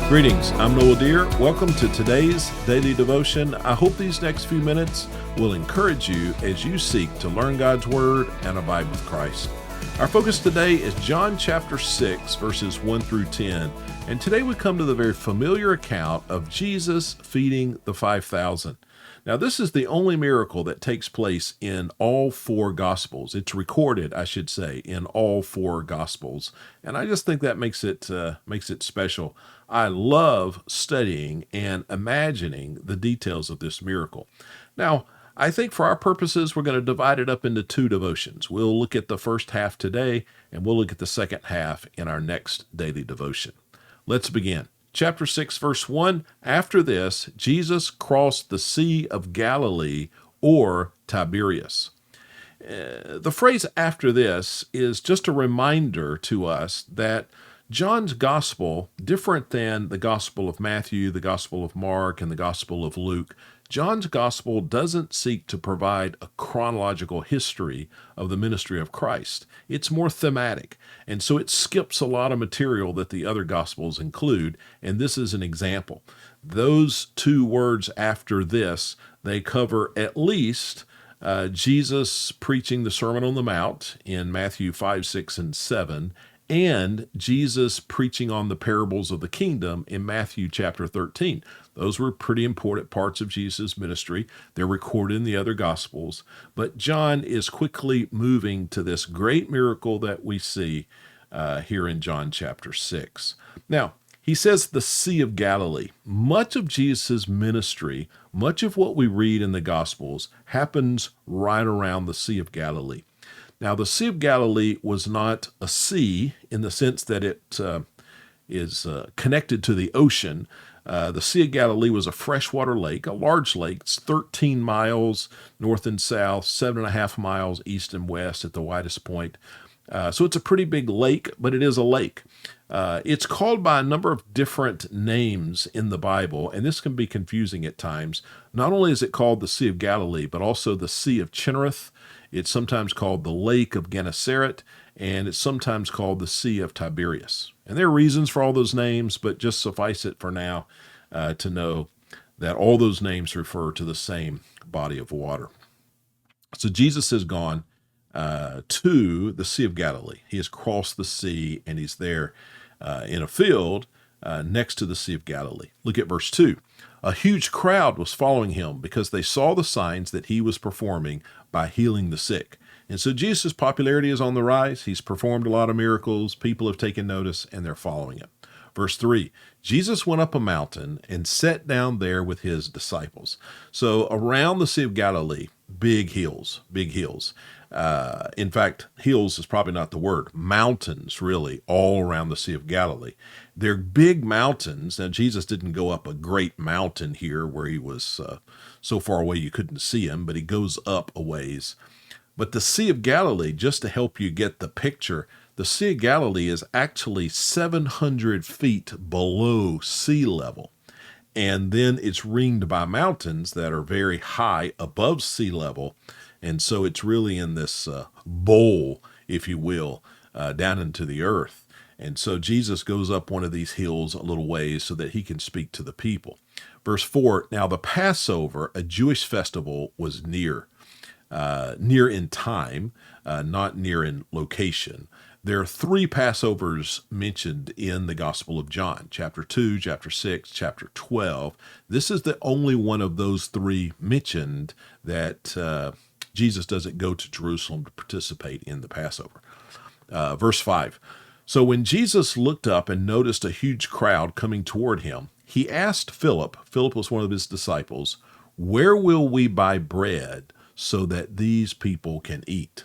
Greetings, I'm Noel Dear. Welcome to today's daily devotion. I hope these next few minutes will encourage you as you seek to learn God's Word and abide with Christ. Our focus today is John chapter 6, verses 1 through 10. And today we come to the very familiar account of Jesus feeding the 5,000. Now, this is the only miracle that takes place in all four Gospels. It's recorded, I should say, in all four Gospels. And I just think that makes it special. I love studying and imagining the details of this miracle. Now, I think for our purposes, we're going to divide it up into two devotions. We'll look at the first half today, and we'll look at the second half in our next daily devotion. Let's begin. Chapter 6, verse 1, after this, Jesus crossed the Sea of Galilee, or Tiberias. The phrase after this is just a reminder to us that John's gospel, different than the gospel of Matthew, the gospel of Mark, and the gospel of Luke, John's gospel doesn't seek to provide a chronological history of the ministry of Christ. It's more thematic, and so it skips a lot of material that the other gospels include, and this is an example. Those two words after this, they cover at least Jesus preaching the Sermon on the Mount in Matthew 5, 6, and 7, and Jesus preaching on the parables of the kingdom in Matthew chapter 13. Those were pretty important parts of Jesus' ministry. They're recorded in the other Gospels. But John is quickly moving to this great miracle that we see here in John chapter 6. Now, he says the Sea of Galilee. Much of Jesus' ministry, much of what we read in the Gospels, happens right around the Sea of Galilee. Now, the Sea of Galilee was not a sea in the sense that it is connected to the ocean. The Sea of Galilee was a freshwater lake, a large lake. It's 13 miles north and south, 7.5 miles east and west at the widest point. So it's a pretty big lake, but it is a lake. It's called by a number of different names in the Bible, and this can be confusing at times. Not only is it called the Sea of Galilee, but also the Sea of Chinnereth. It's sometimes called the Lake of Gennesaret, and it's sometimes called the Sea of Tiberias. And there are reasons for all those names, but just suffice it for now to know that all those names refer to the same body of water. So Jesus has gone to the Sea of Galilee. He has crossed the sea, and he's there in a field next to the Sea of Galilee. Look at verse 2. A huge crowd was following him because they saw the signs that he was performing by healing the sick. And so Jesus' popularity is on the rise. He's performed a lot of miracles. People have taken notice, and they're following him. Verse 3, Jesus went up a mountain and sat down there with his disciples. So around the Sea of Galilee, big hills, big hills. In fact, hills is probably not the word. Mountains, really, all around the Sea of Galilee. They're big mountains. Now, Jesus didn't go up a great mountain here where he was so far away you couldn't see him, but he goes up a ways. But the Sea of Galilee, just to help you get the picture, the Sea of Galilee is actually 700 feet below sea level. And then it's ringed by mountains that are very high above sea level. And so it's really in this bowl, if you will, down into the earth. And so Jesus goes up one of these hills a little ways so that he can speak to the people. Verse 4, now the Passover, a Jewish festival, was near in time, not near in location. There are 3 Passovers mentioned in the Gospel of John, chapter 2, chapter 6, chapter 12. This is the only one of those 3 mentioned that Jesus doesn't go to Jerusalem to participate in the Passover. Verse 5, so when Jesus looked up and noticed a huge crowd coming toward him, he asked Philip was one of his disciples, where will we buy bread so that these people can eat?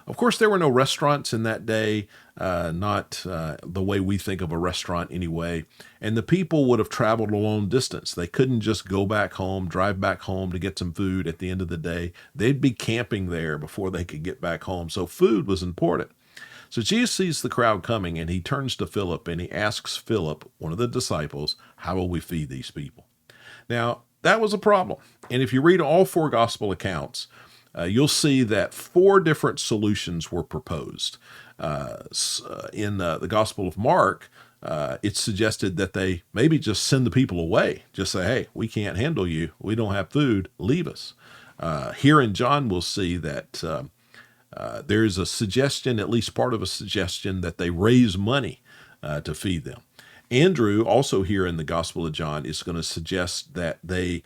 Of course, there were no restaurants in that day, not the way we think of a restaurant anyway, and the people would have traveled a long distance. They couldn't just go back home, drive back home to get some food at the end of the day. They'd be camping there before they could get back home, so food was important. So Jesus sees the crowd coming, and he turns to Philip, and he asks Philip, one of the disciples, how will we feed these people? Now, that was a problem, and if you read all 4 gospel accounts, you'll see that 4 different solutions were proposed. In the Gospel of Mark, it's suggested that they maybe just send the people away. Just say, hey, we can't handle you. We don't have food. Leave us. Here in John, we'll see that there is a suggestion, at least part of a suggestion, that they raise money to feed them. Andrew, also here in the Gospel of John, is going to suggest that they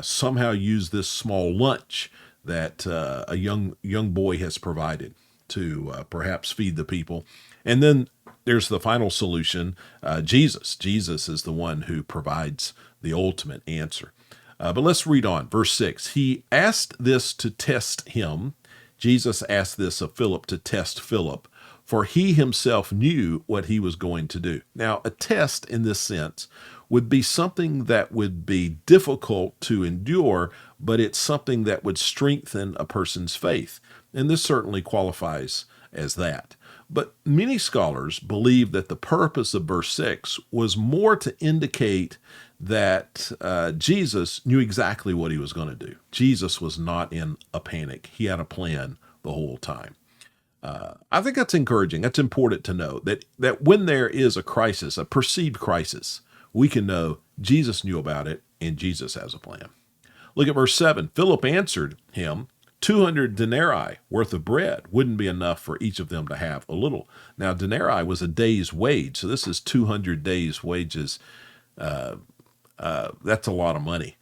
somehow use this small lunch that a young boy has provided to perhaps feed the people. And then there's the final solution, Jesus. Jesus is the one who provides the ultimate answer. But let's read on. Verse 6, he asked this to test him. Jesus asked this of Philip to test Philip, for he himself knew what he was going to do. Now, a test in this sense would be something that would be difficult to endure, but it's something that would strengthen a person's faith. And this certainly qualifies as that. But many scholars believe that the purpose of verse 6 was more to indicate that Jesus knew exactly what he was going to do. Jesus was not in a panic. He had a plan the whole time. I think that's encouraging. That's important to know that when there is a crisis, a perceived crisis, we can know Jesus knew about it and Jesus has a plan. Look at verse 7. Philip answered him, 200 denarii worth of bread wouldn't be enough for each of them to have a little. Now, denarii was a day's wage, so this is 200 days' wages. That's a lot of money.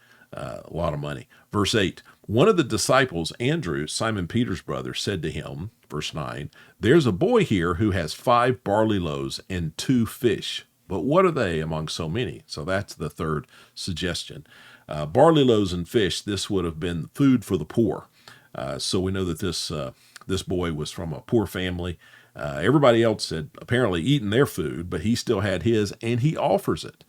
Verse 8, one of the disciples, Andrew, Simon Peter's brother, said to him, verse 9, there's a boy here who has 5 barley loaves and 2 fish. But what are they among so many? So that's the third suggestion. Barley loaves and fish, this would have been food for the poor. So we know that this boy was from a poor family. Everybody else had apparently eaten their food, but he still had his, and he offers it.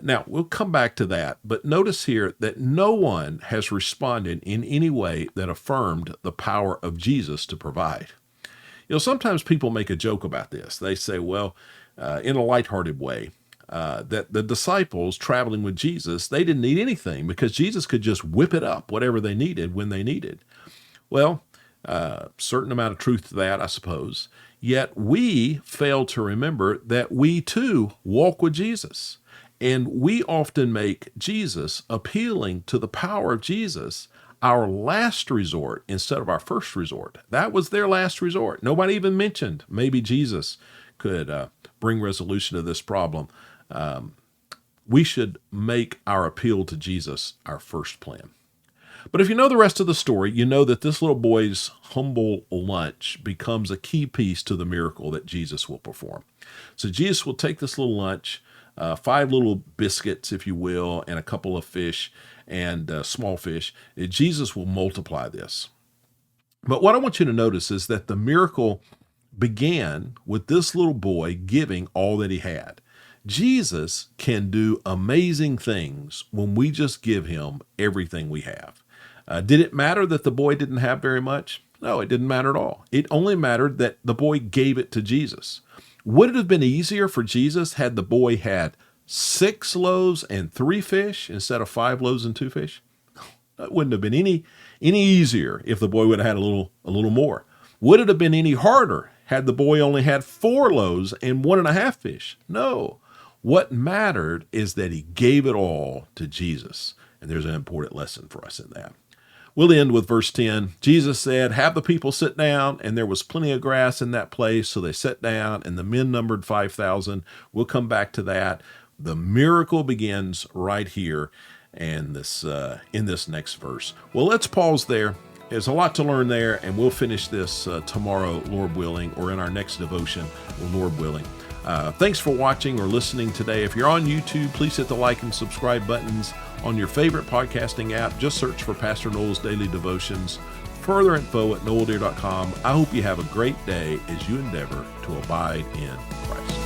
Now, we'll come back to that, but notice here that no one has responded in any way that affirmed the power of Jesus to provide. You know, sometimes people make a joke about this. They say, well, in a lighthearted way, that the disciples traveling with Jesus, they didn't need anything because Jesus could just whip it up, whatever they needed when they needed. Well, certain amount of truth to that, I suppose. Yet we fail to remember that we too walk with Jesus. And we often make Jesus, appealing to the power of Jesus, our last resort instead of our first resort. That was their last resort. Nobody even mentioned maybe Jesus could bring resolution to this problem. We should make our appeal to Jesus our first plan. But if you know the rest of the story, you know that this little boy's humble lunch becomes a key piece to the miracle that Jesus will perform. So Jesus will take this little lunch, 5 little biscuits, if you will, and a couple of fish and small fish. Jesus will multiply this. But what I want you to notice is that the miracle began with this little boy giving all that he had. Jesus can do amazing things when we just give him everything we have. Did it matter that the boy didn't have very much? No, it didn't matter at all. It only mattered that the boy gave it to Jesus. Would it have been easier for Jesus had the boy had 6 loaves and 3 fish instead of 5 loaves and 2 fish? That wouldn't have been any easier if the boy would have had a little more. Would it have been any harder had the boy only had 4 loaves and 1.5 fish? No. What mattered is that he gave it all to Jesus. And there's an important lesson for us in that. We'll end with verse 10. Jesus said, have the people sit down, and there was plenty of grass in that place. So they sat down, and the men numbered 5,000. We'll come back to that. The miracle begins right here and in this next verse. Well, let's pause there. There's a lot to learn there, and we'll finish this tomorrow, Lord willing, or in our next devotion, Lord willing. Thanks for watching or listening today. If you're on YouTube, please hit the like and subscribe buttons. On your favorite podcasting app, just search for Pastor Noel's Daily Devotions. Further info at noeldear.com. I hope you have a great day as you endeavor to abide in Christ.